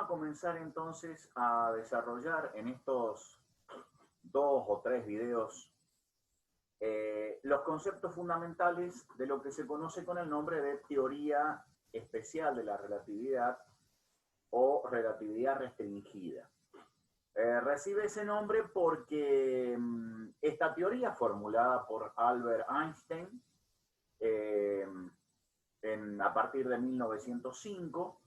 a comenzar entonces a desarrollar en estos 2 o 3 videos los conceptos fundamentales de lo que se conoce con el nombre de teoría especial de la relatividad o relatividad restringida. Recibe ese nombre porque esta teoría, formulada por Albert Einstein a partir de 1905,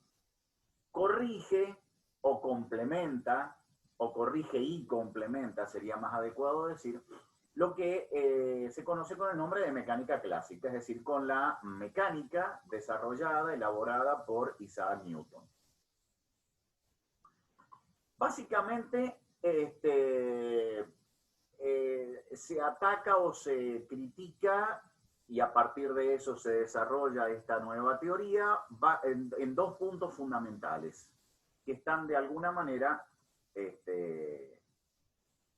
corrige o complementa, o corrige y complementa, sería más adecuado decir, lo que se conoce con el nombre de mecánica clásica, es decir, con la mecánica desarrollada, elaborada por Isaac Newton. Básicamente, se ataca o se critica, y a partir de eso se desarrolla esta nueva teoría en 2 puntos fundamentales, que están de alguna manera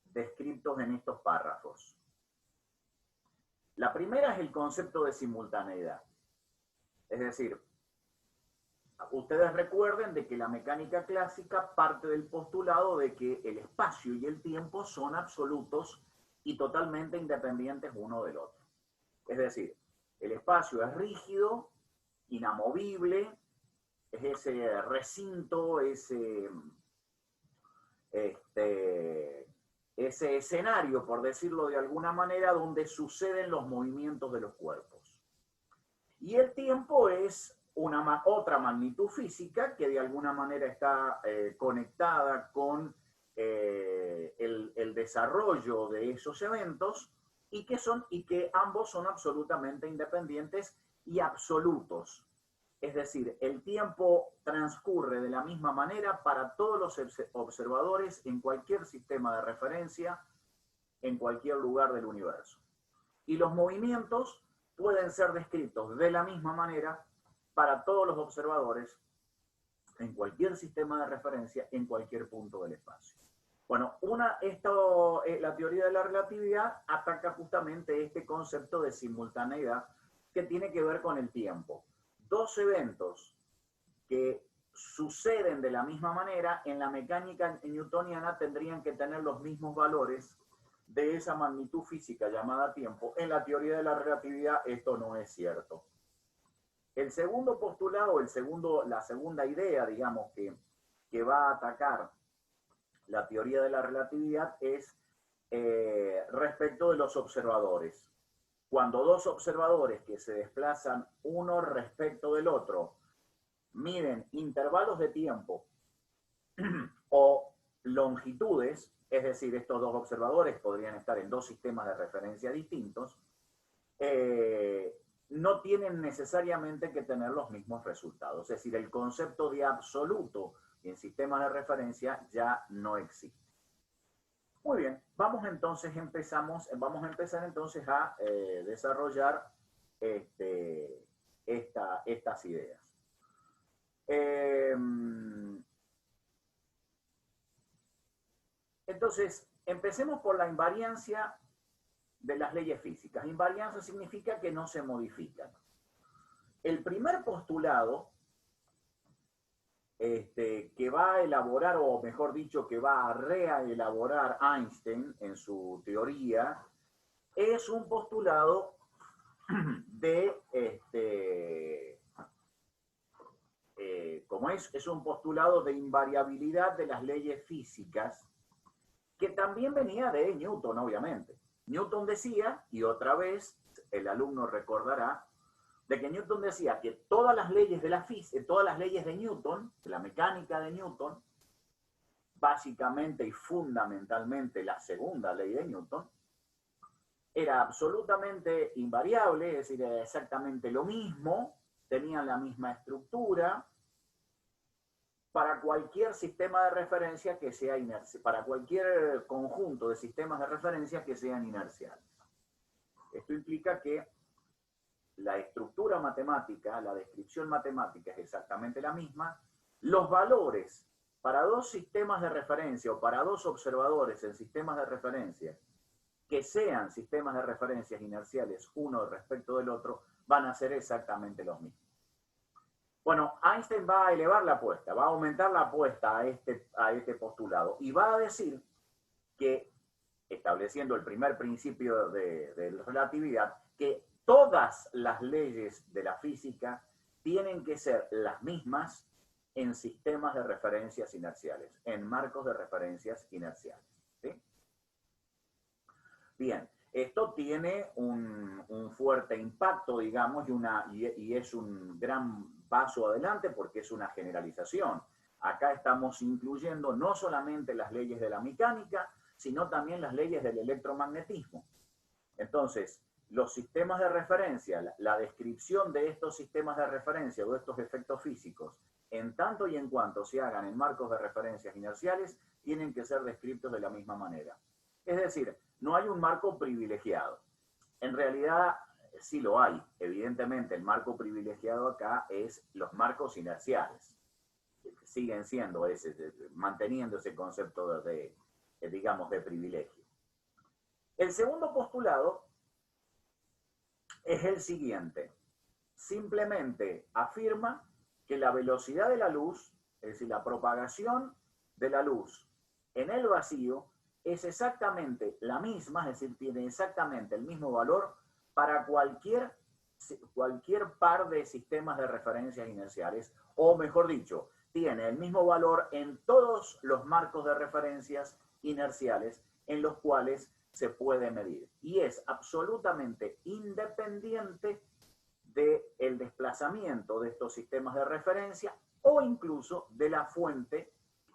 descritos en estos párrafos. La primera es el concepto de simultaneidad. Es decir, ustedes recuerden de que la mecánica clásica parte del postulado de que el espacio y el tiempo son absolutos y totalmente independientes uno del otro. Es decir, el espacio es rígido, inamovible, es ese recinto, ese escenario, por decirlo de alguna manera, donde suceden los movimientos de los cuerpos. Y el tiempo es otra magnitud física que de alguna manera está conectada con el desarrollo de esos eventos y que ambos son absolutamente independientes y absolutos. Es decir, el tiempo transcurre de la misma manera para todos los observadores en cualquier sistema de referencia, en cualquier lugar del universo. Y los movimientos pueden ser descritos de la misma manera para todos los observadores en cualquier sistema de referencia, en cualquier punto del espacio. Bueno, la teoría de la relatividad ataca justamente este concepto de simultaneidad que tiene que ver con el tiempo. 2 eventos que suceden de la misma manera en la mecánica newtoniana tendrían que tener los mismos valores de esa magnitud física llamada tiempo. En la teoría de la relatividad esto no es cierto. El segundo postulado, la segunda idea, digamos, que va a atacar la teoría de la relatividad es respecto de los observadores. Cuando 2 observadores que se desplazan uno respecto del otro miden intervalos de tiempo o longitudes, es decir, estos 2 observadores podrían estar en 2 sistemas de referencia distintos, no tienen necesariamente que tener los mismos resultados. Es decir, el concepto de absoluto en sistemas de referencia ya no existe. Muy bien, vamos a empezar entonces a desarrollar estas ideas. Entonces, empecemos por la invariancia de las leyes físicas. Invariancia significa que no se modifican. El primer postulado que va a elaborar, o mejor dicho, que va a reelaborar Einstein en su teoría, es un postulado es un postulado de invariabilidad de las leyes físicas, que también venía de Newton, obviamente. Newton decía, y otra vez el alumno recordará, de que Newton decía que todas las leyes de la física, todas las leyes de Newton, de la mecánica de Newton, básicamente y fundamentalmente la segunda ley de Newton, era absolutamente invariable, es decir, era exactamente lo mismo, tenían la misma estructura para cualquier sistema de referencia que sea inercial, para cualquier conjunto de sistemas de referencia que sean inerciales. Esto implica que la estructura matemática, la descripción matemática es exactamente la misma. Los valores para 2 sistemas de referencia o para 2 observadores en sistemas de referencia que sean sistemas de referencias inerciales uno respecto del otro van a ser exactamente los mismos. Bueno, Einstein va a elevar la apuesta, va a aumentar la apuesta a este postulado y va a decir que, estableciendo el primer principio de relatividad, que todas las leyes de la física tienen que ser las mismas en sistemas de referencias inerciales, en marcos de referencias inerciales. ¿Sí? Bien, esto tiene un fuerte impacto, digamos, y es un gran paso adelante porque es una generalización. Acá estamos incluyendo no solamente las leyes de la mecánica, sino también las leyes del electromagnetismo. Entonces, los sistemas de referencia, la descripción de estos sistemas de referencia o de estos efectos físicos, en tanto y en cuanto se hagan en marcos de referencias inerciales, tienen que ser descritos de la misma manera. Es decir, no hay un marco privilegiado. En realidad, sí lo hay. Evidentemente, el marco privilegiado acá es los marcos inerciales. Siguen siendo manteniendo ese concepto digamos, de privilegio. El segundo postulado es el siguiente. Simplemente afirma que la velocidad de la luz, es decir, la propagación de la luz en el vacío, es exactamente la misma, es decir, tiene exactamente el mismo valor para cualquier par de sistemas de referencias inerciales, o mejor dicho, tiene el mismo valor en todos los marcos de referencias inerciales en los cuales se puede medir. Y es absolutamente independiente del desplazamiento de estos sistemas de referencia o incluso de la fuente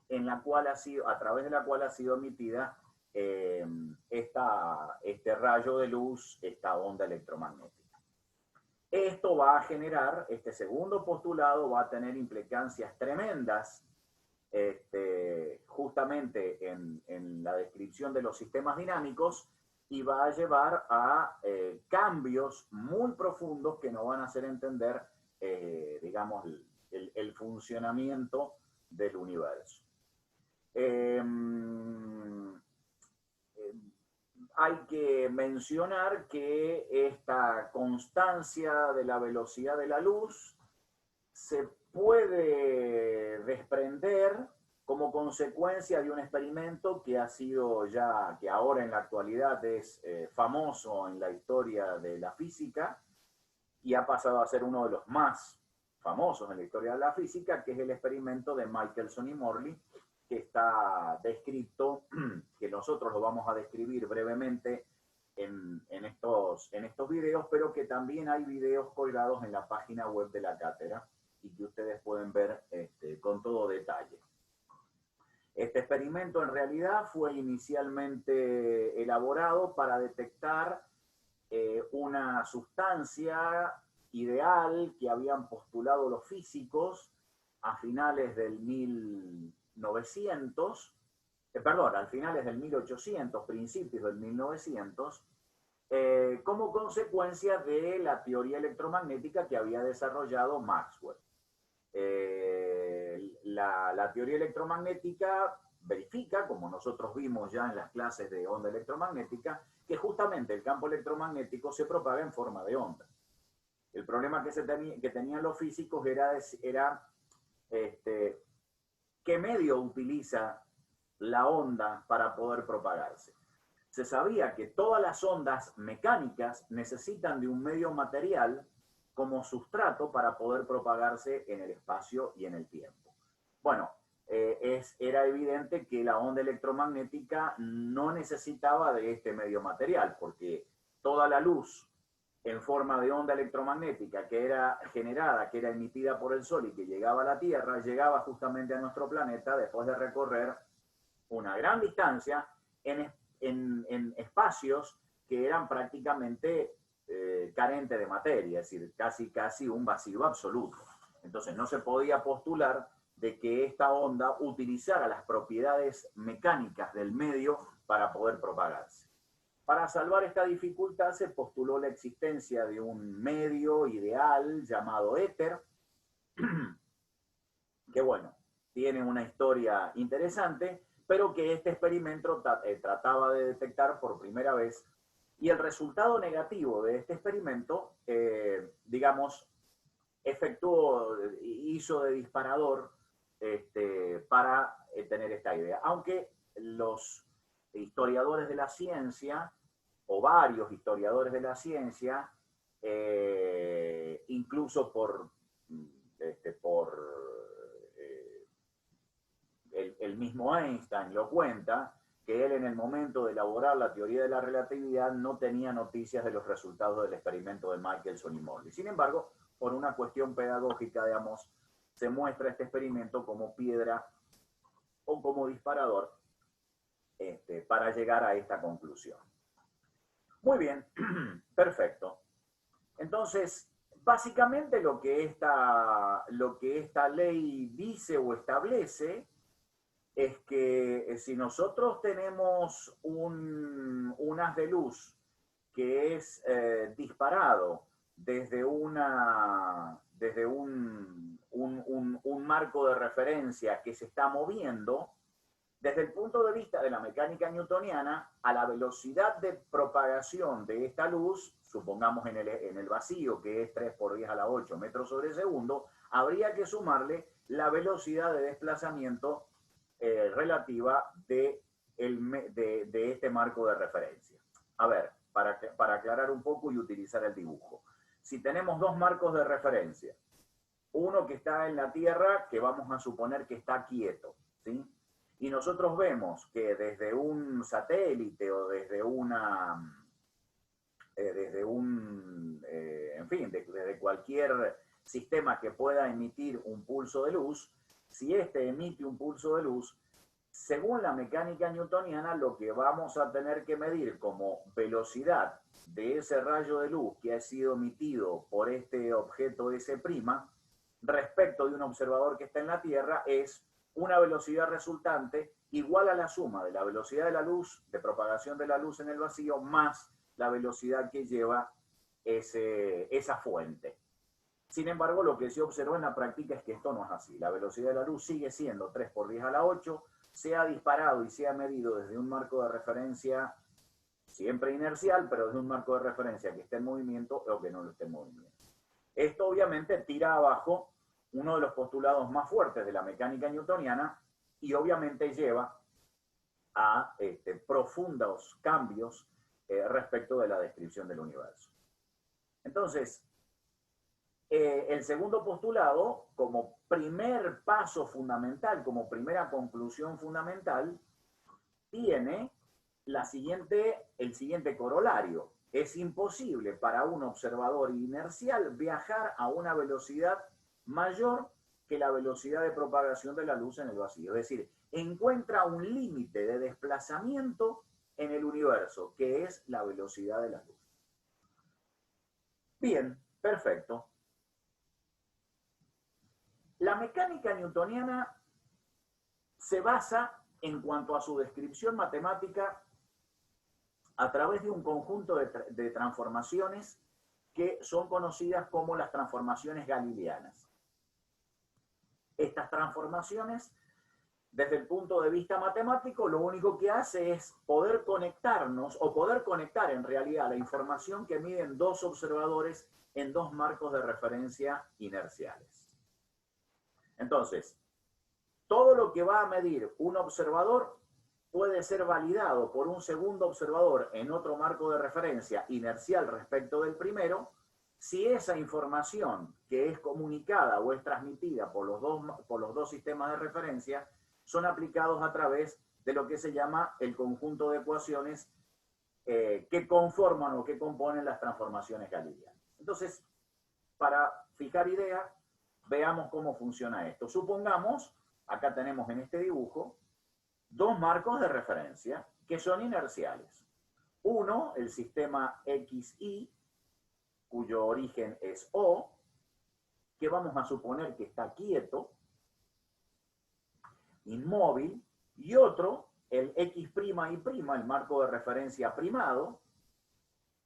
en la cual a través de la cual ha sido emitida este rayo de luz, esta onda electromagnética. Esto va a generar, este segundo postulado va a tener implicancias tremendas justamente en la descripción de los sistemas dinámicos y va a llevar a cambios muy profundos que nos van a hacer entender, digamos, el funcionamiento del universo. Hay que mencionar que esta constancia de la velocidad de la luz se puede desprender como consecuencia de un experimento que ha sido ya, que ahora en la actualidad es famoso en la historia de la física y ha pasado a ser uno de los más famosos en la historia de la física, que es el experimento de Michelson y Morley, que está descrito, que nosotros lo vamos a describir brevemente en estos videos, pero que también hay videos colgados en la página web de la cátedra y que ustedes pueden ver con todo detalle. Este experimento en realidad fue inicialmente elaborado para detectar una sustancia ideal que habían postulado los físicos a finales del 1900, a finales del 1800, principios del 1900, como consecuencia de la teoría electromagnética que había desarrollado Maxwell. La teoría electromagnética verifica, como nosotros vimos ya en las clases de onda electromagnética, que justamente el campo electromagnético se propaga en forma de onda. El problema que tenían los físicos era qué medio utiliza la onda para poder propagarse. Se sabía que todas las ondas mecánicas necesitan de un medio material como sustrato para poder propagarse en el espacio y en el tiempo. Bueno, era evidente que la onda electromagnética no necesitaba de este medio material, porque toda la luz en forma de onda electromagnética que era generada, que era emitida por el Sol y que llegaba a la Tierra, llegaba justamente a nuestro planeta después de recorrer una gran distancia en espacios que eran prácticamente carentes de materia, es decir, casi un vacío absoluto. Entonces no se podía postular de que esta onda utilizara las propiedades mecánicas del medio para poder propagarse. Para salvar esta dificultad se postuló la existencia de un medio ideal llamado éter, que bueno, tiene una historia interesante, pero que este experimento trataba de detectar por primera vez, y el resultado negativo de este experimento, digamos, hizo de disparador para tener esta idea. Aunque los historiadores de la ciencia, o varios historiadores de la ciencia, incluso por el mismo Einstein lo cuenta, que él en el momento de elaborar la teoría de la relatividad no tenía noticias de los resultados del experimento de Michelson y Morley. Sin embargo, por una cuestión pedagógica, digamos, se muestra este experimento como piedra o como disparador para llegar a esta conclusión. Muy bien, perfecto. Entonces, básicamente lo que esta ley dice o establece es que si nosotros tenemos un haz de luz que es disparado desde un marco de referencia que se está moviendo, desde el punto de vista de la mecánica newtoniana, a la velocidad de propagación de esta luz, supongamos en el vacío, que es 10 por 10 a la 8 metros sobre segundo, habría que sumarle la velocidad de desplazamiento relativa de este marco de referencia. A ver, para aclarar un poco y utilizar el dibujo. Si tenemos dos marcos de referencia, uno que está en la Tierra, que vamos a suponer que está quieto, ¿sí? Y nosotros vemos que desde un satélite o desde desde cualquier sistema que pueda emitir un pulso de luz, si este emite un pulso de luz, según la mecánica newtoniana, lo que vamos a tener que medir como velocidad de ese rayo de luz que ha sido emitido por este objeto S' respecto de un observador que está en la Tierra es una velocidad resultante igual a la suma de la velocidad de la luz, de propagación de la luz en el vacío, más la velocidad que lleva esa fuente. Sin embargo, lo que se observó en la práctica es que esto no es así. La velocidad de la luz sigue siendo 3 por 10 a la 8, sea disparado y sea medido desde un marco de referencia siempre inercial, pero desde un marco de referencia que esté en movimiento o que no lo esté en movimiento. Esto obviamente tira abajo uno de los postulados más fuertes de la mecánica newtoniana y obviamente lleva a profundos cambios respecto de la descripción del universo. Entonces, el segundo postulado, como primer paso fundamental, como primera conclusión fundamental, tiene el siguiente corolario. Es imposible para un observador inercial viajar a una velocidad mayor que la velocidad de propagación de la luz en el vacío. Es decir, encuentra un límite de desplazamiento en el universo, que es la velocidad de la luz. Bien, perfecto. La mecánica newtoniana se basa, en cuanto a su descripción matemática, a través de un conjunto de transformaciones que son conocidas como las transformaciones galileanas. Estas transformaciones, desde el punto de vista matemático, lo único que hace es poder conectarnos, o poder conectar en realidad la información que miden dos observadores en dos marcos de referencia inerciales. Entonces, todo lo que va a medir un observador puede ser validado por un segundo observador en otro marco de referencia inercial respecto del primero, si esa información que es comunicada o es transmitida por los dos sistemas de referencia son aplicados a través de lo que se llama el conjunto de ecuaciones que conforman o que componen las transformaciones galileanas. Entonces, para fijar idea, veamos cómo funciona esto. Supongamos, acá tenemos en este dibujo, dos marcos de referencia que son inerciales. Uno, el sistema XY, cuyo origen es O, que vamos a suponer que está quieto, inmóvil, y otro, el X' y', el marco de referencia primado,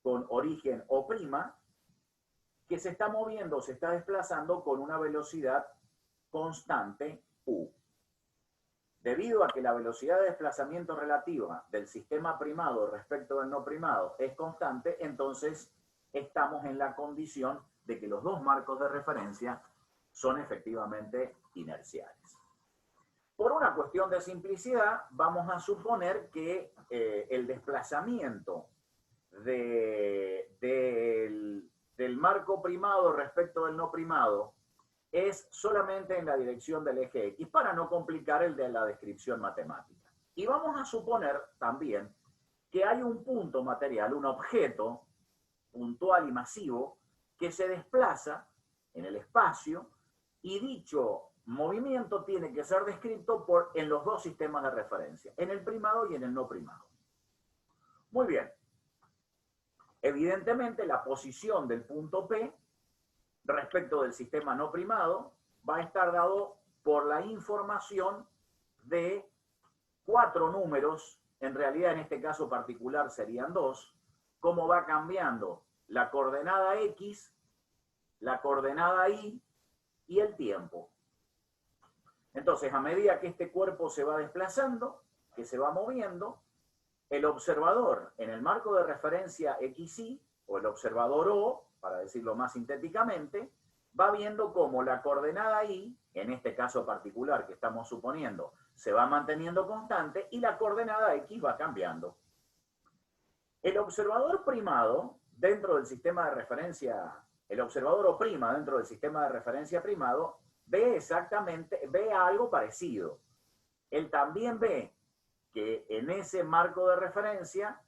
con origen O', que se está moviendo, se está desplazando con una velocidad constante U. Debido a que la velocidad de desplazamiento relativa del sistema primado respecto del no primado es constante, entonces estamos en la condición de que los dos marcos de referencia son efectivamente inerciales. Por una cuestión de simplicidad, vamos a suponer que el desplazamiento del marco primado respecto del no primado es solamente en la dirección del eje X, para no complicar el de la descripción matemática. Y vamos a suponer también que hay un punto material, un objeto puntual y masivo, que se desplaza en el espacio, y dicho movimiento tiene que ser descrito en los dos sistemas de referencia, en el primado y en el no primado. Muy bien. Evidentemente, la posición del punto P respecto del sistema no primado va a estar dado por la información de 4 números, en realidad en este caso particular serían 2, cómo va cambiando la coordenada X, la coordenada Y y el tiempo. Entonces, a medida que este cuerpo se va desplazando, que se va moviendo, el observador en el marco de referencia XY, o el observador O, para decirlo más sintéticamente, va viendo cómo la coordenada Y, en este caso particular que estamos suponiendo, se va manteniendo constante y la coordenada X va cambiando. El observador primado dentro del sistema de referencia, el observador O' dentro del sistema de referencia primado, ve algo parecido. Él también ve que en ese marco de referencia,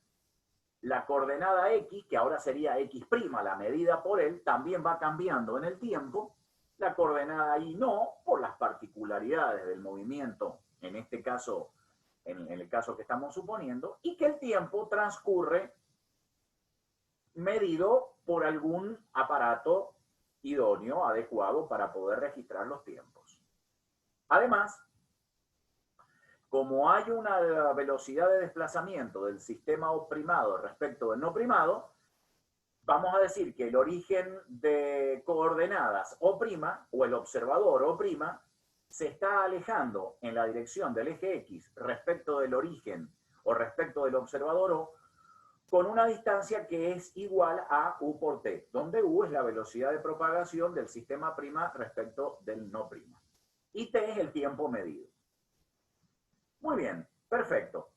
la coordenada X, que ahora sería X', la medida por él, también va cambiando en el tiempo. La coordenada Y no, por las particularidades del movimiento, en este caso, en el caso que estamos suponiendo, y que el tiempo transcurre medido por algún aparato idóneo, adecuado, para poder registrar los tiempos. Además, como hay una velocidad de desplazamiento del sistema O' respecto del no primado, vamos a decir que el origen de coordenadas O', o el observador O', se está alejando en la dirección del eje X respecto del origen o respecto del observador O, con una distancia que es igual a U por T, donde U es la velocidad de propagación del sistema prima respecto del no prima. Y T es el tiempo medido. Muy bien, perfecto.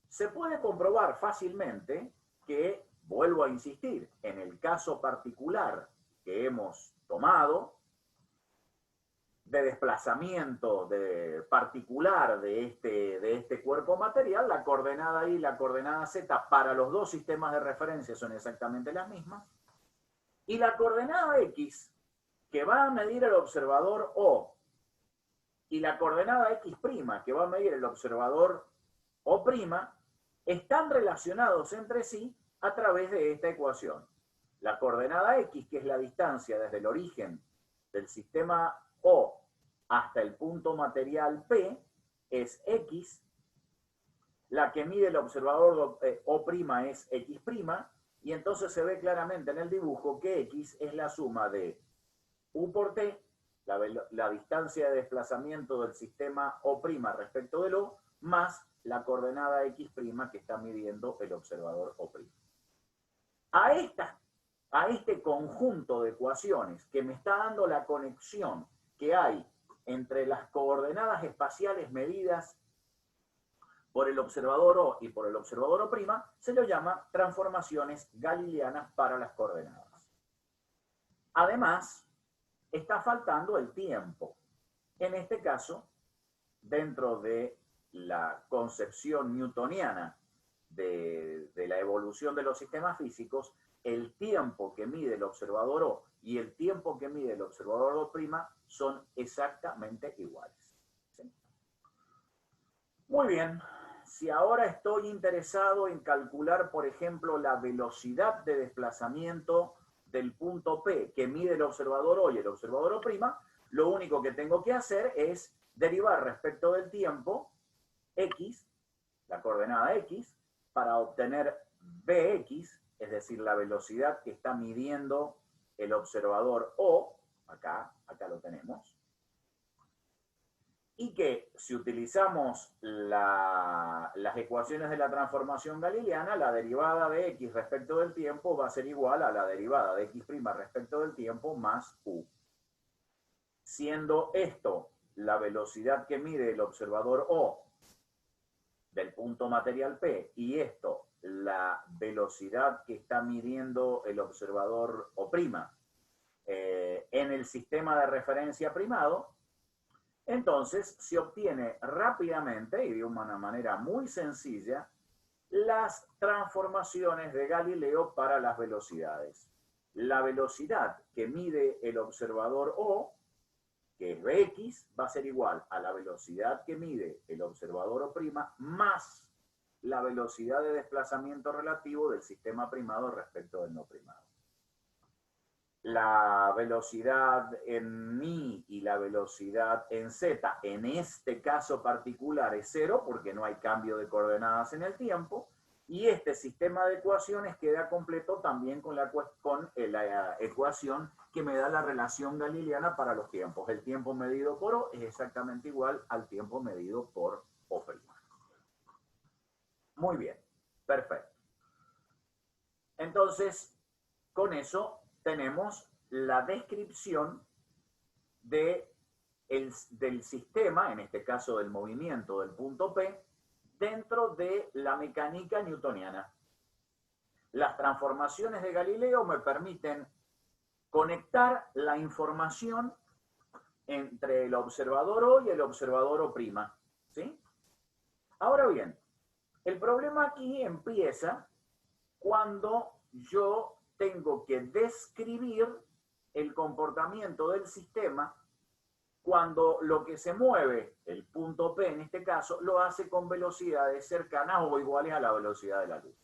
Se puede comprobar fácilmente que, vuelvo a insistir, en el caso particular que hemos tomado, de desplazamiento particular de este cuerpo material, la coordenada Y y la coordenada Z para los dos sistemas de referencia son exactamente las mismas, y la coordenada X, que va a medir el observador O, y la coordenada X', que va a medir el observador O', están relacionados entre sí a través de esta ecuación. La coordenada X, que es la distancia desde el origen del sistema O hasta el punto material P, es X. La que mide el observador O' es X', y entonces se ve claramente en el dibujo que X es la suma de U por T, la distancia de desplazamiento del sistema O' respecto del O, más la coordenada X' que está midiendo el observador O'. A este conjunto de ecuaciones que me está dando la conexión que hay entre las coordenadas espaciales medidas por el observador O y por el observador O', se lo llama transformaciones galileanas para las coordenadas. Además, está faltando el tiempo. En este caso, dentro de la concepción newtoniana de la evolución de los sistemas físicos, el tiempo que mide el observador O y el tiempo que mide el observador O' son exactamente iguales. ¿Sí? Muy bien. Si ahora estoy interesado en calcular, por ejemplo, la velocidad de desplazamiento del punto P que mide el observador O y el observador O', lo único que tengo que hacer es derivar respecto del tiempo X, la coordenada X, para obtener Bx, es decir, la velocidad que está midiendo el observador O, acá lo tenemos, y que si utilizamos las ecuaciones de la transformación galileana, la derivada de x respecto del tiempo va a ser igual a la derivada de x' respecto del tiempo más u. Siendo esto la velocidad que mide el observador O del punto material P y esto la velocidad que está midiendo el observador O' en el sistema de referencia primado, entonces se obtiene rápidamente y de una manera muy sencilla las transformaciones de Galileo para las velocidades. La velocidad que mide el observador O, que es Vx, va a ser igual a la velocidad que mide el observador O' más la velocidad de desplazamiento relativo del sistema primado respecto del no primado. La velocidad en mi y la velocidad en z, en este caso particular, es 0 porque no hay cambio de coordenadas en el tiempo, y este sistema de ecuaciones queda completo también con la ecuación que me da la relación galileana para los tiempos. El tiempo medido por O es exactamente igual al tiempo medido por O'. Muy bien, perfecto. Entonces, con eso tenemos la descripción del sistema, en este caso del movimiento del punto P, dentro de la mecánica newtoniana. Las transformaciones de Galileo me permiten conectar la información entre el observador O y el observador O', ¿sí? Ahora bien, el problema aquí empieza cuando yo tengo que describir el comportamiento del sistema cuando lo que se mueve, el punto P en este caso, lo hace con velocidades cercanas o iguales a la velocidad de la luz.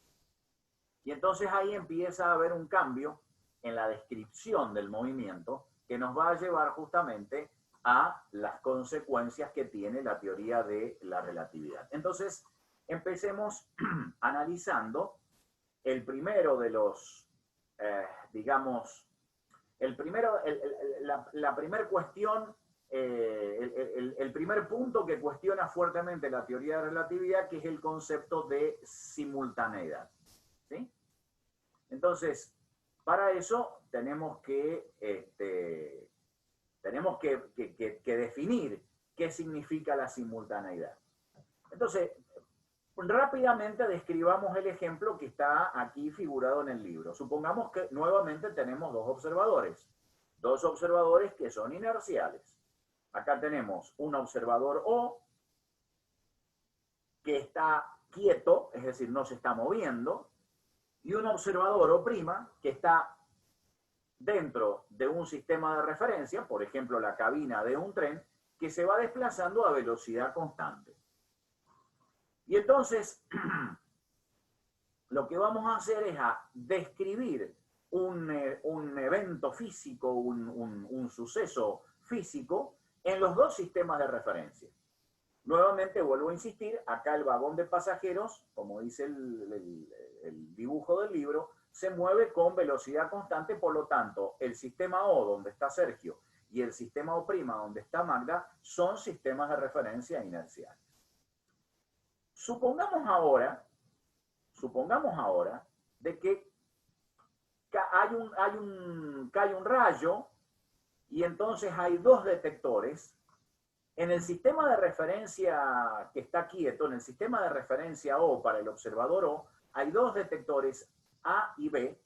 Y entonces ahí empieza a haber un cambio en la descripción del movimiento que nos va a llevar justamente a las consecuencias que tiene la teoría de la relatividad. Entonces, empecemos analizando el primero de los, digamos, la primera cuestión, el primer punto que cuestiona fuertemente la teoría de relatividad, que es el concepto de simultaneidad, ¿sí? Entonces, para eso tenemos que definir qué significa la simultaneidad. Entonces, rápidamente describamos el ejemplo que está aquí figurado en el libro. Supongamos que nuevamente tenemos dos observadores que son inerciales. Acá tenemos un observador O que está quieto, es decir, no se está moviendo, y un observador O' que está dentro de un sistema de referencia, por ejemplo la cabina de un tren, que se va desplazando a velocidad constante. Y entonces, lo que vamos a hacer es a describir un evento físico, un suceso físico, en los dos sistemas de referencia. Nuevamente vuelvo a insistir, acá el vagón de pasajeros, como dice el dibujo del libro, se mueve con velocidad constante, por lo tanto, el sistema O, donde está Sergio, y el sistema O', donde está Magda, son sistemas de referencia inerciales. Supongamos ahora de que cae un rayo y entonces hay dos detectores. En el sistema de referencia que está quieto, en el sistema de referencia O para el observador O, hay dos detectores A y B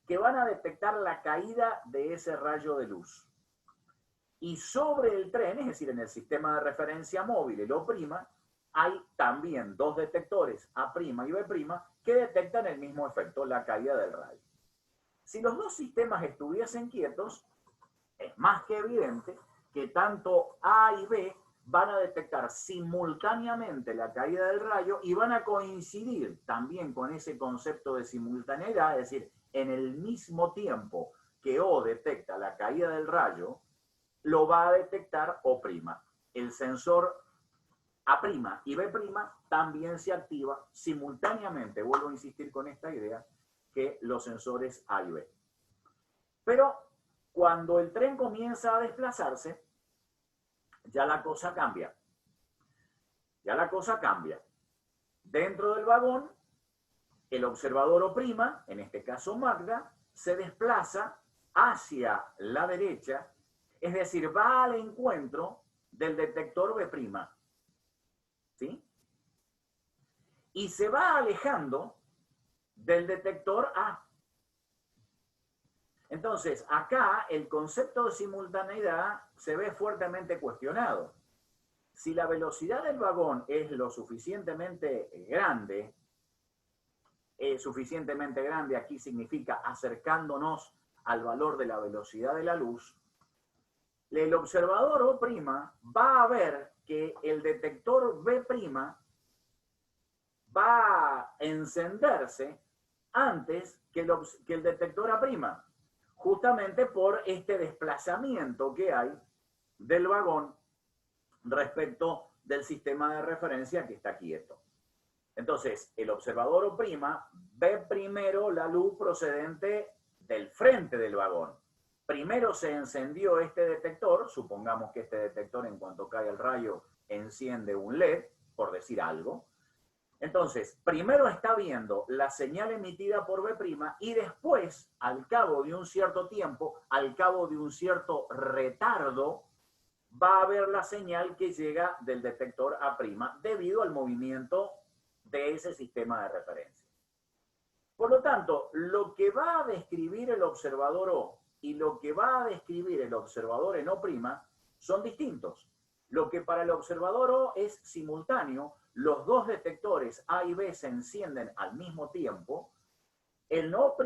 que van a detectar la caída de ese rayo de luz. Y sobre el tren, es decir, en el sistema de referencia móvil, el O', hay también dos detectores, A' y B', que detectan el mismo efecto, la caída del rayo. Si los dos sistemas estuviesen quietos, es más que evidente que tanto A y B van a detectar simultáneamente la caída del rayo y van a coincidir también con ese concepto de simultaneidad, es decir, en el mismo tiempo que O detecta la caída del rayo, lo va a detectar O'. El sensor A' y B' también se activa simultáneamente. Vuelvo a insistir con esta idea que los sensores A y B. Pero cuando el tren comienza a desplazarse, ya la cosa cambia. Ya la cosa cambia. Dentro del vagón, el observador O', en este caso Magda, se desplaza hacia la derecha, es decir, va al encuentro del detector B', ¿sí? Y se va alejando del detector A. Entonces, acá el concepto de simultaneidad se ve fuertemente cuestionado. Si la velocidad del vagón es lo suficientemente grande aquí significa acercándonos al valor de la velocidad de la luz, el observador O' va a ver que el detector B' va a encenderse antes que el detector A', justamente por este desplazamiento que hay del vagón respecto del sistema de referencia que está quieto. Entonces, el observador O' ve primero la luz procedente del frente del vagón. Primero se encendió este detector, supongamos que este detector en cuanto cae el rayo enciende un LED, por decir algo. Entonces, primero está viendo la señal emitida por B' y después, al cabo de un cierto tiempo, al cabo de un cierto retardo, va a ver la señal que llega del detector A' debido al movimiento de ese sistema de referencia. Por lo tanto, lo que va a describir el observador O y lo que va a describir el observador en O' son distintos. Lo que para el observador O es simultáneo, los dos detectores A y B se encienden al mismo tiempo, el O'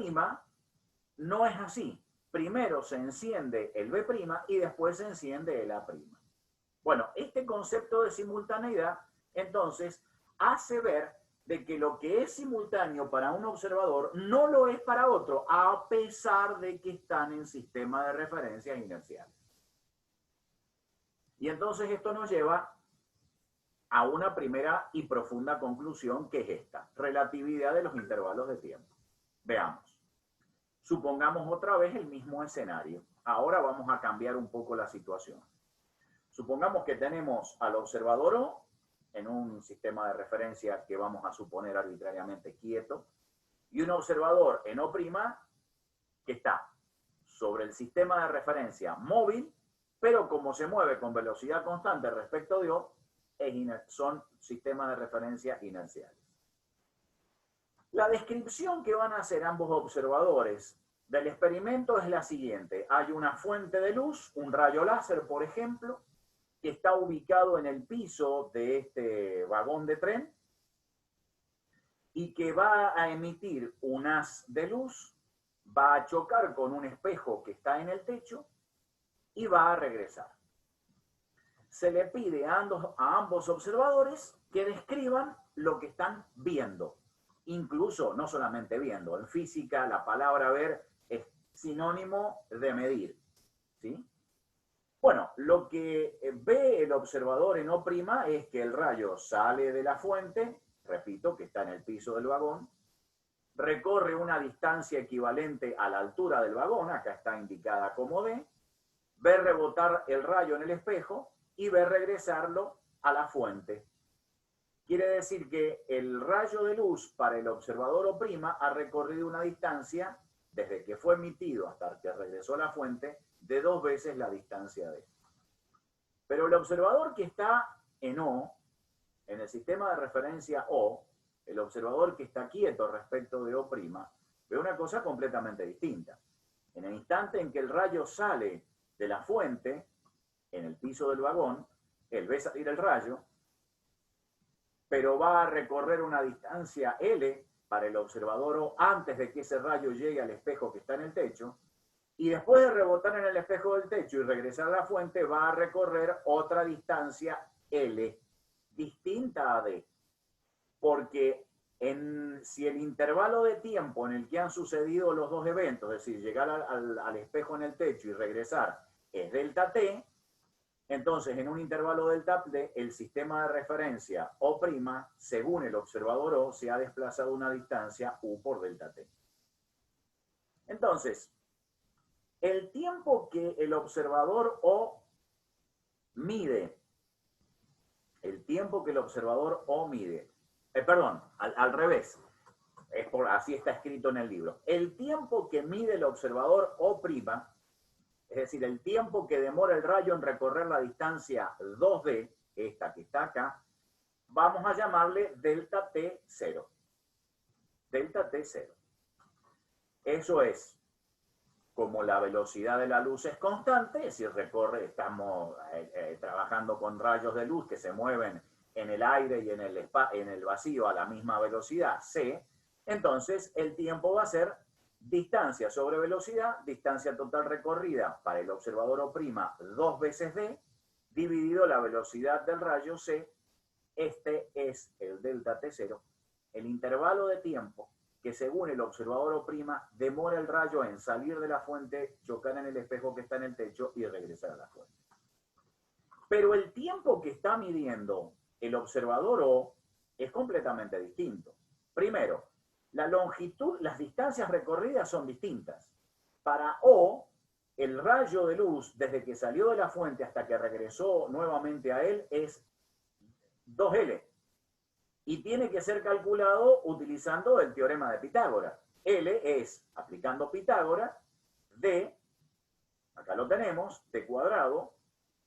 no es así. Primero se enciende el B' y después se enciende el A'. Bueno, este concepto de simultaneidad, entonces, hace ver de que lo que es simultáneo para un observador no lo es para otro, a pesar de que están en sistema de referencias inerciales. Y entonces esto nos lleva a una primera y profunda conclusión, que es esta: relatividad de los intervalos de tiempo. Veamos. Supongamos otra vez el mismo escenario. Ahora vamos a cambiar un poco la situación. Supongamos que tenemos al observador O en un sistema de referencia que vamos a suponer arbitrariamente quieto, y un observador en O' que está sobre el sistema de referencia móvil, pero como se mueve con velocidad constante respecto de O, son sistemas de referencia inerciales. La descripción que van a hacer ambos observadores del experimento es la siguiente. Hay una fuente de luz, un rayo láser, por ejemplo, que está ubicado en el piso de este vagón de tren y que va a emitir un haz de luz, va a chocar con un espejo que está en el techo y va a regresar. Se le pide a ambos observadores que describan lo que están viendo. Incluso, no solamente viendo, en física la palabra ver es sinónimo de medir, ¿sí? Bueno, lo que ve el observador en O' es que el rayo sale de la fuente, repito, que está en el piso del vagón, recorre una distancia equivalente a la altura del vagón, acá está indicada como D, ve rebotar el rayo en el espejo y ve regresarlo a la fuente. Quiere decir que el rayo de luz para el observador O' ha recorrido una distancia, desde que fue emitido hasta que regresó a la fuente, de 2 veces la distancia de. Pero el observador que está en O, en el sistema de referencia O, el observador que está quieto respecto de O', ve una cosa completamente distinta. En el instante en que el rayo sale de la fuente, en el piso del vagón, él ve salir el rayo, pero va a recorrer una distancia L para el observador O antes de que ese rayo llegue al espejo que está en el techo, y después de rebotar en el espejo del techo y regresar a la fuente, va a recorrer otra distancia L, distinta a D. Porque si el intervalo de tiempo en el que han sucedido los dos eventos, es decir, llegar al espejo en el techo y regresar, es delta T, entonces en un intervalo delta T, el sistema de referencia O', según el observador O, se ha desplazado una distancia U por delta T. Entonces, el tiempo que el observador O mide El tiempo que el observador O mide. Perdón, al revés. Así está escrito en el libro. El tiempo que mide el observador O', es decir, el tiempo que demora el rayo en recorrer la distancia 2D, esta que está acá, vamos a llamarle delta T0. Delta T0. Eso es, como la velocidad de la luz es constante, si estamos trabajando con rayos de luz que se mueven en el aire y en el vacío a la misma velocidad, c, entonces el tiempo va a ser distancia sobre velocidad, distancia total recorrida para el observador O', 2 veces d, dividido la velocidad del rayo c. Este es el delta T0, el intervalo de tiempo que según el observador O' demora el rayo en salir de la fuente, chocar en el espejo que está en el techo y regresar a la fuente. Pero el tiempo que está midiendo el observador O es completamente distinto. Primero, la longitud, las distancias recorridas son distintas. Para O, el rayo de luz desde que salió de la fuente hasta que regresó nuevamente a él es 2L. Y tiene que ser calculado utilizando el teorema de Pitágoras. L es, aplicando Pitágoras, D, acá lo tenemos, T cuadrado,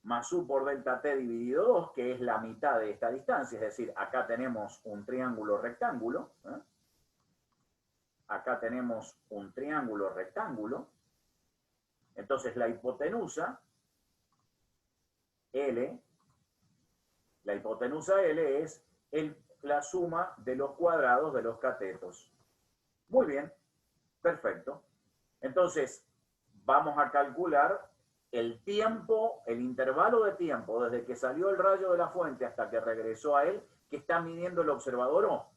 más U por delta T dividido 2, que es la mitad de esta distancia. Es decir, acá tenemos un triángulo rectángulo. Acá tenemos un triángulo rectángulo. Entonces la hipotenusa L, es la suma de los cuadrados de los catetos. Muy bien, perfecto. Entonces, vamos a calcular el tiempo, el intervalo de tiempo desde que salió el rayo de la fuente hasta que regresó a él, que está midiendo el observador O.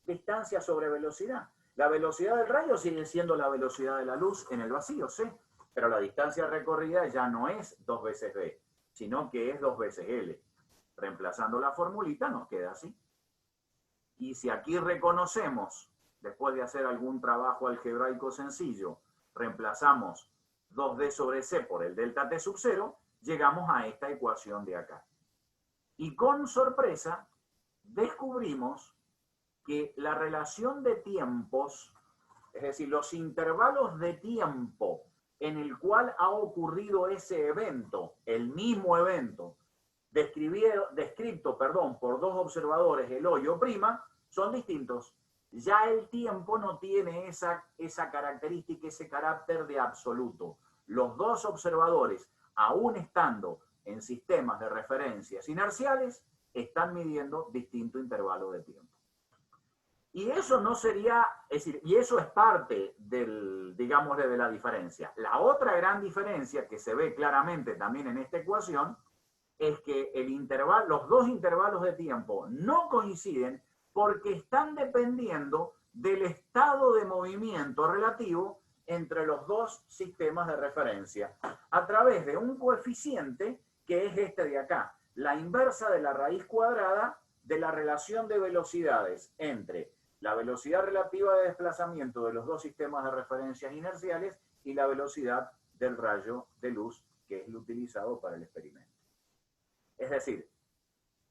Distancia sobre velocidad. La velocidad del rayo sigue siendo la velocidad de la luz en el vacío, ¿sí? Pero la distancia recorrida ya no es 2 veces v, sino que es 2 veces L. Reemplazando la formulita nos queda así. Y si aquí reconocemos, después de hacer algún trabajo algebraico sencillo, reemplazamos 2D sobre C por el delta T sub 0, llegamos a esta ecuación de acá. Y con sorpresa, descubrimos que la relación de tiempos, es decir, los intervalos de tiempo en el cual ha ocurrido ese evento, el mismo evento, descrito por dos observadores, el O y O', son distintos. Ya el tiempo no tiene esa característica, ese carácter de absoluto. Los dos observadores, aún estando en sistemas de referencias inerciales, están midiendo distinto intervalo de tiempo. Y eso no sería, es decir, y eso es parte del, digámosle, de la diferencia. La otra gran diferencia que se ve claramente también en esta ecuación es que los dos intervalos de tiempo no coinciden porque están dependiendo del estado de movimiento relativo entre los dos sistemas de referencia a través de un coeficiente que es este de acá, la inversa de la raíz cuadrada de la relación de velocidades entre la velocidad relativa de desplazamiento de los dos sistemas de referencias inerciales y la velocidad del rayo de luz que es el utilizado para el experimento. Es decir,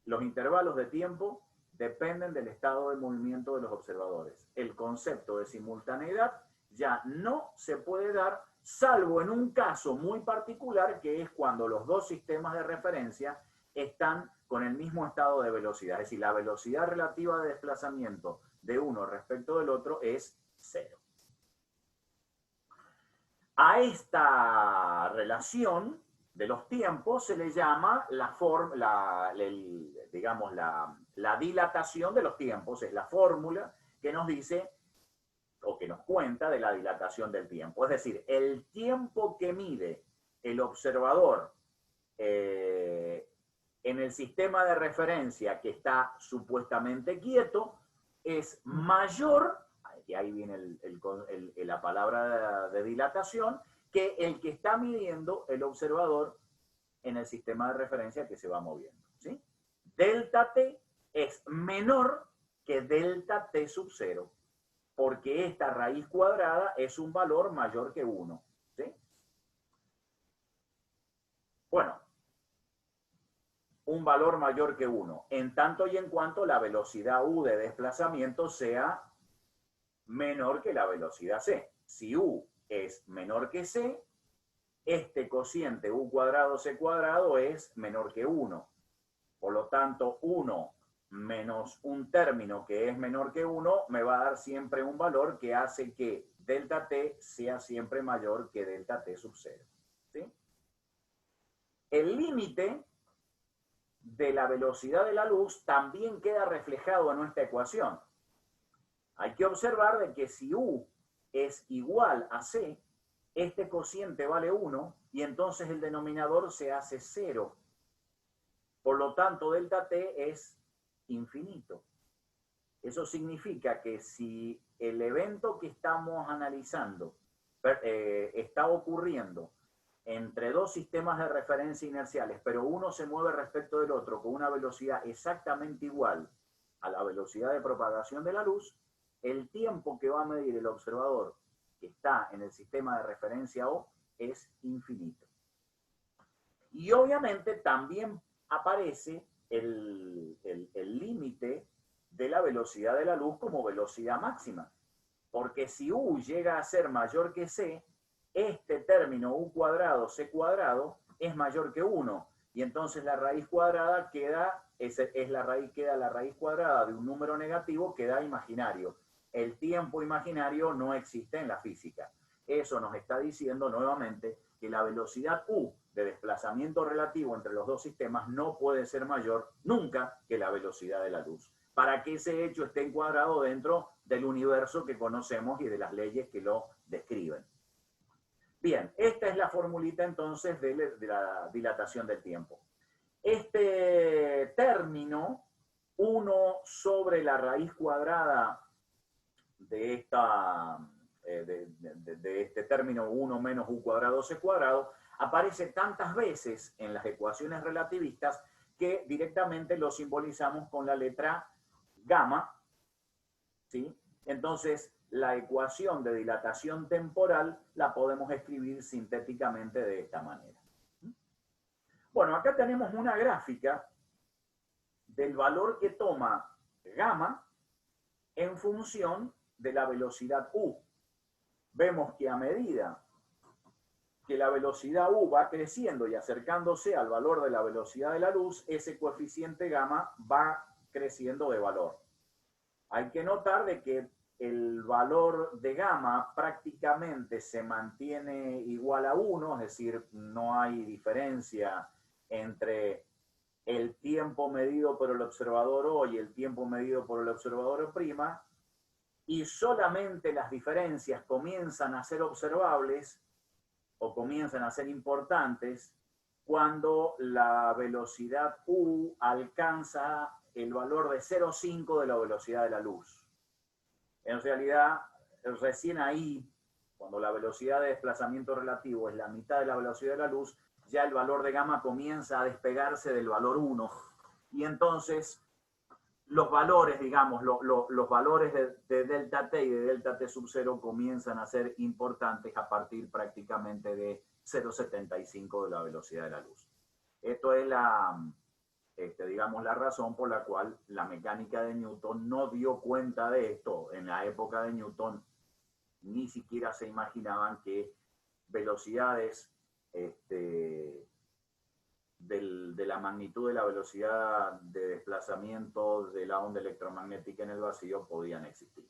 los intervalos de tiempo dependen del estado de movimiento de los observadores. El concepto de simultaneidad ya no se puede dar, salvo en un caso muy particular, que es cuando los dos sistemas de referencia están con el mismo estado de velocidad. Es decir, la velocidad relativa de desplazamiento de uno respecto del otro es 0. A esta relación de los tiempos se le llama la dilatación de los tiempos. Es la fórmula que nos dice o que nos cuenta de la dilatación del tiempo. Es decir, el tiempo que mide el observador en el sistema de referencia que está supuestamente quieto es mayor, y ahí viene la palabra de dilatación, que el que está midiendo el observador en el sistema de referencia que se va moviendo, ¿sí? Delta T es menor que delta T sub 0, porque esta raíz cuadrada es un valor mayor que 1, ¿sí? Bueno, un valor mayor que 1, en tanto y en cuanto la velocidad u de desplazamiento sea menor que la velocidad c. Si u es menor que c, este cociente u cuadrado c cuadrado es menor que 1. Por lo tanto, 1 menos un término que es menor que 1 me va a dar siempre un valor que hace que delta t sea siempre mayor que delta t sub 0. ¿Sí? El límite de la velocidad de la luz también queda reflejado en nuestra ecuación. Hay que observar de que si u es igual a c, este cociente vale 1 y entonces el denominador se hace 0. Por lo tanto, delta t es infinito. Eso significa que si el evento que estamos analizando está ocurriendo entre dos sistemas de referencia inerciales, pero uno se mueve respecto del otro con una velocidad exactamente igual a la velocidad de propagación de la luz, el tiempo que va a medir el observador que está en el sistema de referencia O es infinito. Y obviamente también aparece el límite de la velocidad de la luz como velocidad máxima. Porque si U llega a ser mayor que C, este término U cuadrado, C cuadrado, es mayor que 1. Y entonces la raíz cuadrada queda, la raíz cuadrada de un número negativo queda imaginario. El tiempo imaginario no existe en la física. Eso nos está diciendo nuevamente que la velocidad U de desplazamiento relativo entre los dos sistemas no puede ser mayor nunca que la velocidad de la luz, para que ese hecho esté encuadrado dentro del universo que conocemos y de las leyes que lo describen. Bien, esta es la formulita entonces de la dilatación del tiempo. Este término, 1 sobre la raíz cuadrada de este término 1 menos u cuadrado c cuadrado, aparece tantas veces en las ecuaciones relativistas que directamente lo simbolizamos con la letra gamma, ¿sí? Entonces, la ecuación de dilatación temporal la podemos escribir sintéticamente de esta manera. Bueno, acá tenemos una gráfica del valor que toma gamma en función de la velocidad u. Vemos que a medida que la velocidad u va creciendo y acercándose al valor de la velocidad de la luz, ese coeficiente gamma va creciendo de valor. Hay que notar de que el valor de gamma prácticamente se mantiene igual a 1, es decir, no hay diferencia entre el tiempo medido por el observador O y el tiempo medido por el observador O', y solamente las diferencias comienzan a ser observables o comienzan a ser importantes cuando la velocidad U alcanza el valor de 0,5 de la velocidad de la luz. En realidad, recién ahí, cuando la velocidad de desplazamiento relativo es la mitad de la velocidad de la luz, ya el valor de gamma comienza a despegarse del valor 1. Y entonces, los valores, digamos, los valores de delta t y de delta t sub 0 comienzan a ser importantes a partir prácticamente de 0,75 de la velocidad de la luz. Esto es digamos, la razón por la cual la mecánica de Newton no dio cuenta de esto. En la época de Newton ni siquiera se imaginaban que velocidades de la magnitud de la velocidad de desplazamiento de la onda electromagnética en el vacío podían existir.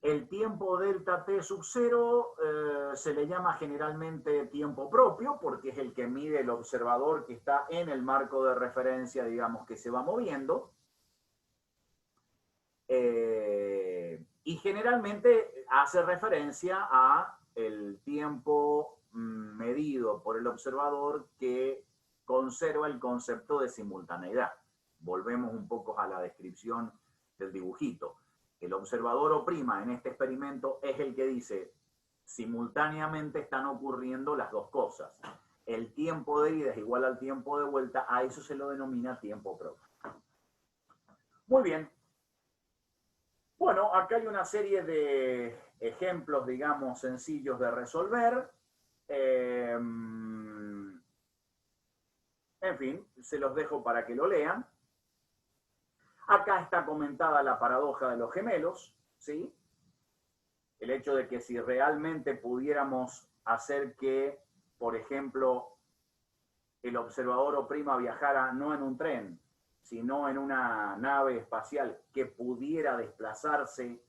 El tiempo delta t sub 0 se le llama generalmente tiempo propio porque es el que mide el observador que está en el marco de referencia, digamos, que se va moviendo. Y generalmente hace referencia a el tiempo medido por el observador que conserva el concepto de simultaneidad. Volvemos un poco a la descripción del dibujito. El observador O' en este experimento es el que dice simultáneamente están ocurriendo las dos cosas. El tiempo de ida es igual al tiempo de vuelta, a eso se lo denomina tiempo propio. Muy bien. Bueno, acá hay una serie de ejemplos, digamos, sencillos de resolver. En En fin, se los dejo para que lo lean. Acá está comentada la paradoja de los gemelos, ¿sí? El hecho de que si realmente pudiéramos hacer que, por ejemplo, el observador O' viajara no en un tren, sino en una nave espacial que pudiera desplazarse,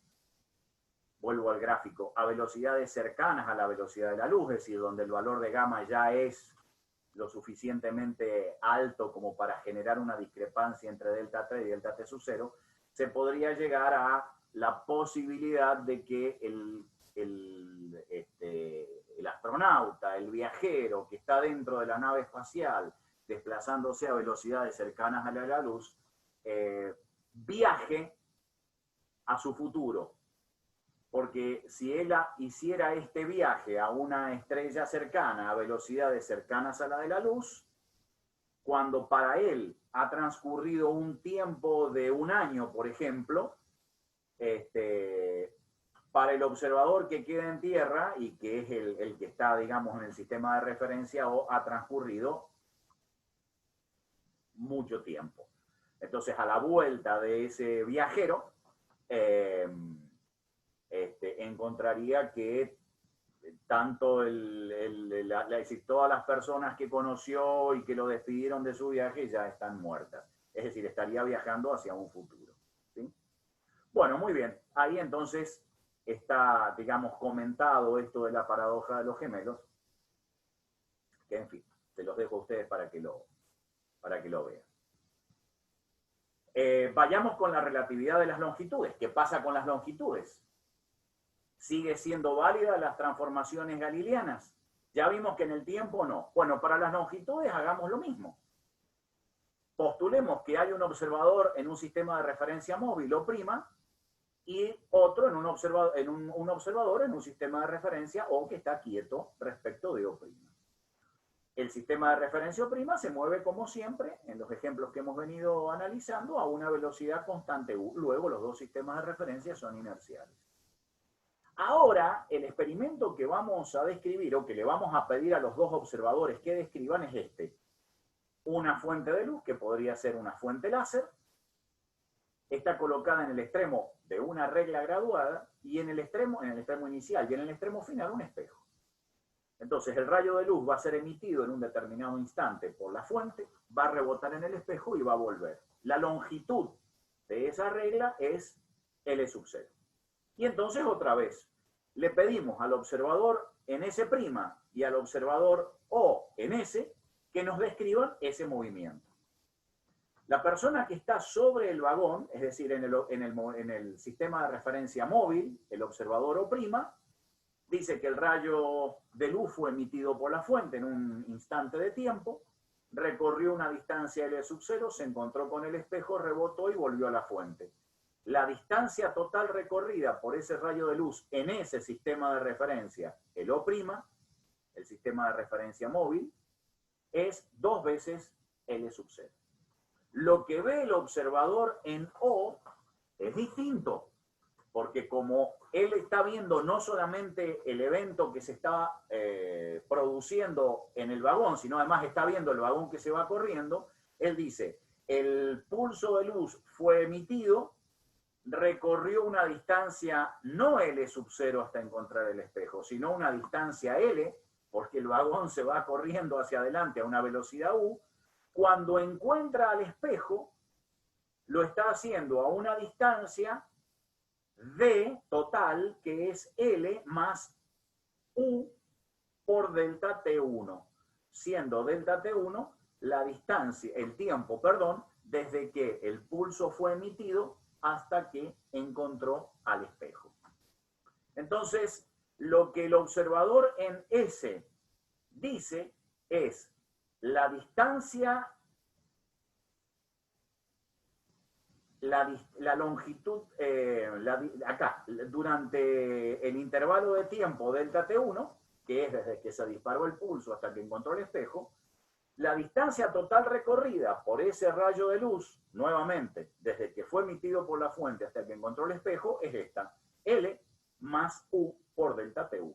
vuelvo al gráfico, a velocidades cercanas a la velocidad de la luz, es decir, donde el valor de gamma ya es lo suficientemente alto como para generar una discrepancia entre delta T y delta T sub 0, se podría llegar a la posibilidad de que el astronauta, el viajero que está dentro de la nave espacial, desplazándose a velocidades cercanas a la luz, viaje a su futuro. Porque si él hiciera este viaje a una estrella cercana, a velocidades cercanas a la de la luz, cuando para él ha transcurrido un tiempo de un año, por ejemplo, para el observador que queda en Tierra y que es el que está, digamos, en el sistema de referencia, o ha transcurrido mucho tiempo. Entonces, a la vuelta de ese viajero, encontraría que tanto todas las personas que conoció y que lo despidieron de su viaje ya están muertas. Es decir, estaría viajando hacia un futuro, ¿sí? Bueno, muy bien. Ahí entonces está, digamos, comentado esto de la paradoja de los gemelos, que en fin, se los dejo a ustedes para que lo vean. Vayamos con la relatividad de las longitudes. ¿Qué pasa con las longitudes? ¿Sigue siendo válida las transformaciones galileanas? Ya vimos que en el tiempo no. Bueno, para las longitudes hagamos lo mismo. Postulemos que hay un observador en un sistema de referencia móvil O' y otro en un observador en un sistema de referencia O que está quieto respecto de O'. El sistema de referencia O' se mueve como siempre, en los ejemplos que hemos venido analizando, a una velocidad constante U. Luego los dos sistemas de referencia son inerciales. Ahora, el experimento que vamos a describir o que le vamos a pedir a los dos observadores que describan es este. Una fuente de luz, que podría ser una fuente láser, está colocada en el extremo de una regla graduada y en el extremo inicial y en el extremo final un espejo. Entonces el rayo de luz va a ser emitido en un determinado instante por la fuente, va a rebotar en el espejo y va a volver. La longitud de esa regla es L sub 0. Y entonces otra vez, le pedimos al observador en S' y al observador O en S que nos describan ese movimiento. La persona que está sobre el vagón, es decir, en el sistema de referencia móvil, el observador O', dice que el rayo de luz fue emitido por la fuente en un instante de tiempo, recorrió una distancia L sub 0, se encontró con el espejo, rebotó y volvió a la fuente. La distancia total recorrida por ese rayo de luz en ese sistema de referencia, el O', el sistema de referencia móvil, es 2 veces L sub 0. Lo que ve el observador en O es distinto, porque como él está viendo no solamente el evento que se está produciendo en el vagón, sino además está viendo el vagón que se va corriendo, él dice, el pulso de luz fue emitido, recorrió una distancia no L sub 0 hasta encontrar el espejo, sino una distancia L, porque el vagón se va corriendo hacia adelante a una velocidad U. Cuando encuentra al espejo, lo está haciendo a una distancia D total, que es L más U por delta T1, siendo delta T1 la distancia, el tiempo, perdón, desde que el pulso fue emitido hasta que encontró al espejo. Entonces, lo que el observador en S dice es la distancia, la longitud, acá, durante el intervalo de tiempo delta T1, que es desde que se disparó el pulso hasta que encontró el espejo, la distancia total recorrida por ese rayo de luz, nuevamente, desde que fue emitido por la fuente hasta que encontró el espejo, es esta, L más U por delta T1.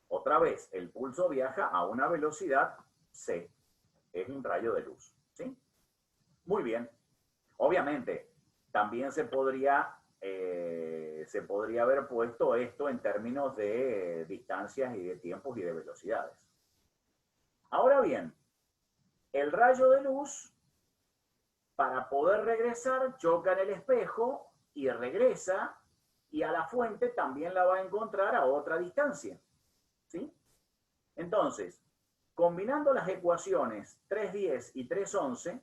Otra vez, el pulso viaja a una velocidad C. es un rayo de luz. ¿Sí? Muy bien. Obviamente, también se podría haber puesto esto en términos de distancias y de tiempos y de velocidades. Ahora bien, el rayo de luz, para poder regresar, choca en el espejo y regresa, y a la fuente también la va a encontrar a otra distancia. ¿Sí? Entonces, combinando las ecuaciones 3.10 y 3.11,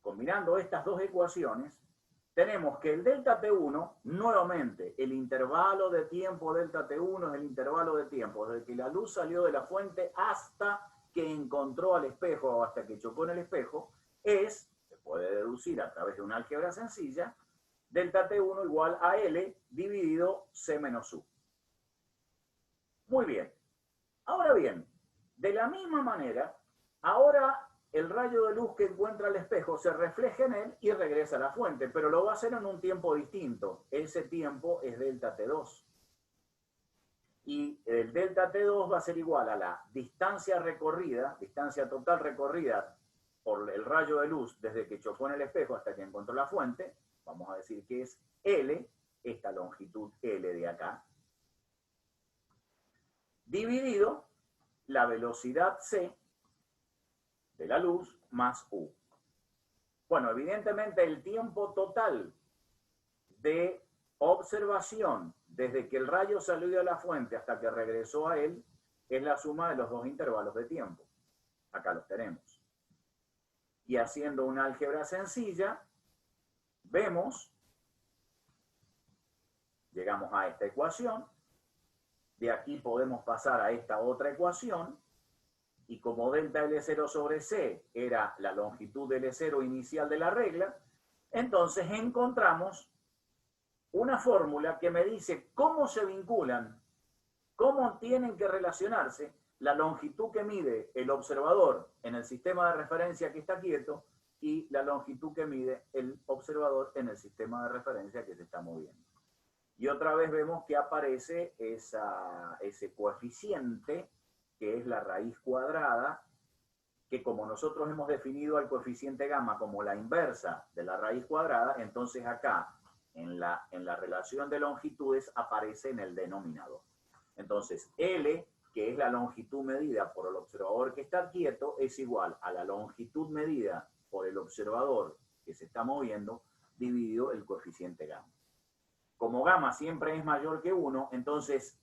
combinando estas dos ecuaciones, tenemos que el delta T1, nuevamente, el intervalo de tiempo delta T1 es el intervalo de tiempo desde que la luz salió de la fuente hasta que encontró al espejo o hasta que chocó en el espejo, se puede deducir a través de una álgebra sencilla, delta T1 igual a L dividido C menos U. Muy bien. Ahora bien, de la misma manera, ahora el rayo de luz que encuentra el espejo se refleja en él y regresa a la fuente, pero lo va a hacer en un tiempo distinto. Ese tiempo es delta T2. Y el delta T2 va a ser igual a la distancia recorrida, distancia total recorrida por el rayo de luz desde que chocó en el espejo hasta que encontró la fuente. Vamos a decir que es L, esta longitud L de acá, dividido la velocidad C de la luz más U. Bueno, evidentemente el tiempo total de observación desde que el rayo salió de la fuente hasta que regresó a él es la suma de los dos intervalos de tiempo. Acá los tenemos. Y haciendo una álgebra sencilla, vemos, llegamos a esta ecuación, de aquí podemos pasar a esta otra ecuación, y como delta L0 sobre C era la longitud L0 inicial de la regla, entonces encontramos una fórmula que me dice cómo se vinculan, cómo tienen que relacionarse la longitud que mide el observador en el sistema de referencia que está quieto y la longitud que mide el observador en el sistema de referencia que se está moviendo. Y otra vez vemos que aparece ese coeficiente que es la raíz cuadrada, que como nosotros hemos definido al coeficiente gamma como la inversa de la raíz cuadrada, entonces acá en la relación de longitudes aparece en el denominador. Entonces L, que es la longitud medida por el observador que está quieto, es igual a la longitud medida por el observador que se está moviendo dividido el coeficiente gamma. Como gamma siempre es mayor que 1, entonces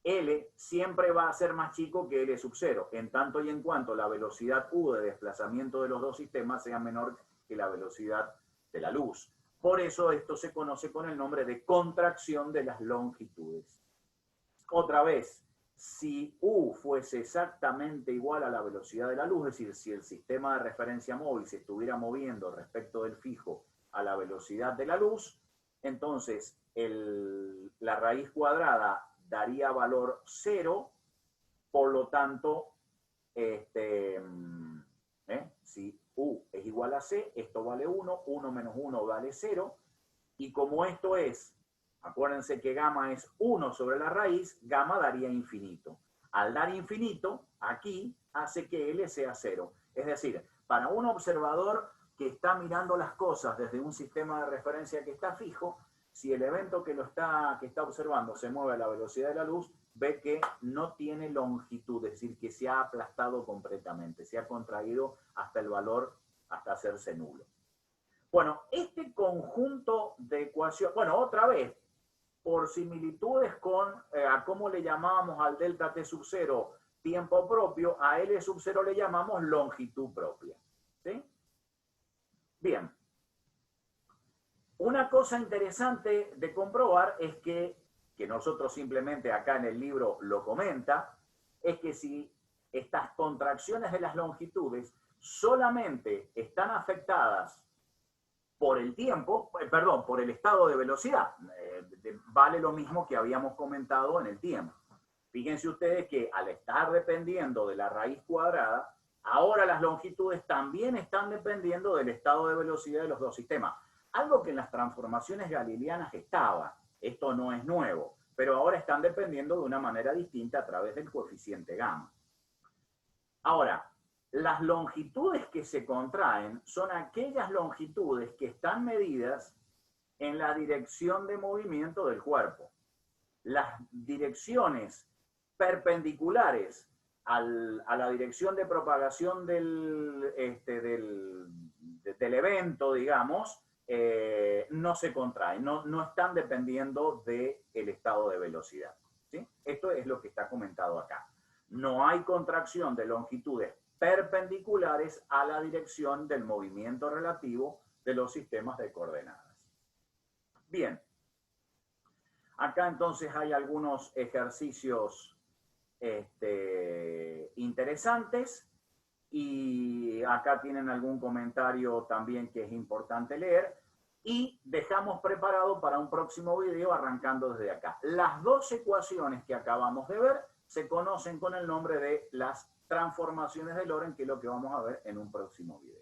L siempre va a ser más chico que L sub 0, en tanto y en cuanto la velocidad U de desplazamiento de los dos sistemas sea menor que la velocidad de la luz. Por eso esto se conoce con el nombre de contracción de las longitudes. Otra vez, si U fuese exactamente igual a la velocidad de la luz, es decir, si el sistema de referencia móvil se estuviera moviendo respecto del fijo a la velocidad de la luz, entonces la raíz cuadrada daría valor 0, por lo tanto, si U es igual a C, esto vale 1, 1 menos 1 vale 0, y como esto es, acuérdense que gamma es 1 sobre la raíz, gamma daría infinito. Al dar infinito, aquí hace que L sea 0. Es decir, para un observador que está mirando las cosas desde un sistema de referencia que está fijo, si el evento que está observando se mueve a la velocidad de la luz, ve que no tiene longitud, es decir, que se ha aplastado completamente, se ha contraído hasta el valor, hasta hacerse nulo. Bueno, este conjunto de ecuaciones, bueno, otra vez, por similitudes con a cómo le llamábamos al delta T sub 0 tiempo propio, a L sub 0 le llamamos longitud propia. ¿Sí? Bien. Una cosa interesante de comprobar es que nosotros simplemente acá en el libro lo comenta, es que si estas contracciones de las longitudes solamente están afectadas por el tiempo, perdón, por el estado de velocidad, vale lo mismo que habíamos comentado en el tiempo. Fíjense ustedes que al estar dependiendo de la raíz cuadrada, ahora las longitudes también están dependiendo del estado de velocidad de los dos sistemas. Algo que en las transformaciones galileanas estaba. Esto no es nuevo, pero ahora están dependiendo de una manera distinta a través del coeficiente gamma. Ahora, las longitudes que se contraen son aquellas longitudes que están medidas en la dirección de movimiento del cuerpo. Las direcciones perpendiculares a la dirección de propagación del evento, digamos, no se contraen, no están dependiendo del estado de velocidad. ¿Sí? Esto es lo que está comentado acá. No hay contracción de longitudes perpendiculares a la dirección del movimiento relativo de los sistemas de coordenadas. Bien. Acá entonces hay algunos ejercicios interesantes y acá tienen algún comentario también que es importante leer y dejamos preparado para un próximo video arrancando desde acá. Las dos ecuaciones que acabamos de ver se conocen con el nombre de las transformaciones de Lorentz, que es lo que vamos a ver en un próximo video.